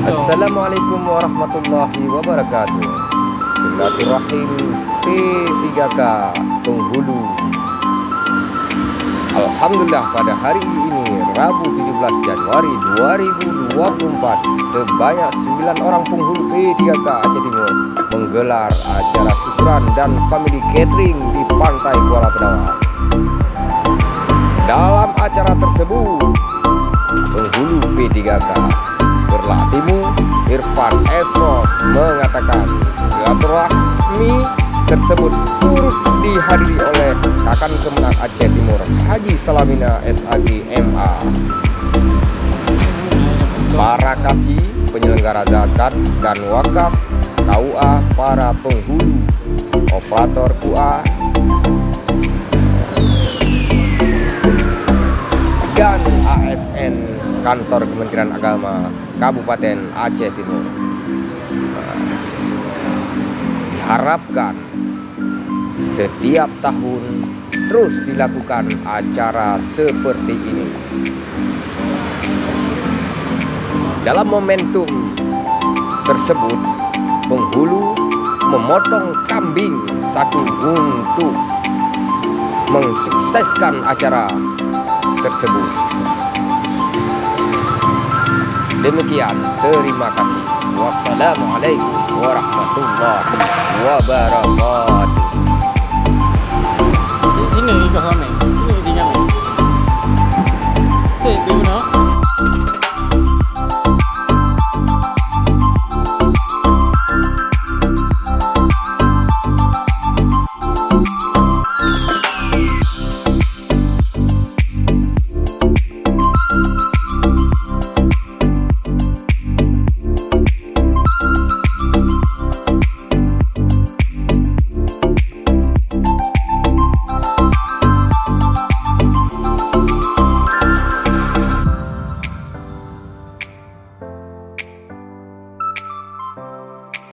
Assalamualaikum warahmatullahi wabarakatuh. Silaturahim P3K Penghulu. Alhamdulillah pada hari ini Rabu 17 Januari 2024 sebanyak 9 orang penghulu P3K Aceh Timur menggelar acara syukuran dan family catering di Pantai Kuala Pedawa. Dalam acara tersebut penghulu P3K Berlatimu Irfan Esos mengatakan silaturahmi tersebut turut dihadiri oleh Kakan Kemenang Aceh Timur Haji Salamina SAG MA, para kasih penyelenggara zakat dan wakaf, KUA, para penghulu, operator KUA, dan ASN Kantor Kementerian Agama Kabupaten Aceh Timur. Diharapkan setiap tahun terus dilakukan acara seperti ini. Dalam momentum tersebut, penghulu memotong kambing satu untuk mensukseskan acara tersebut. Demikian, terima kasih. Wassalamualaikum warahmatullahi wabarakatuh. Ini kau sama, ini tinggal. Hei, kau nak?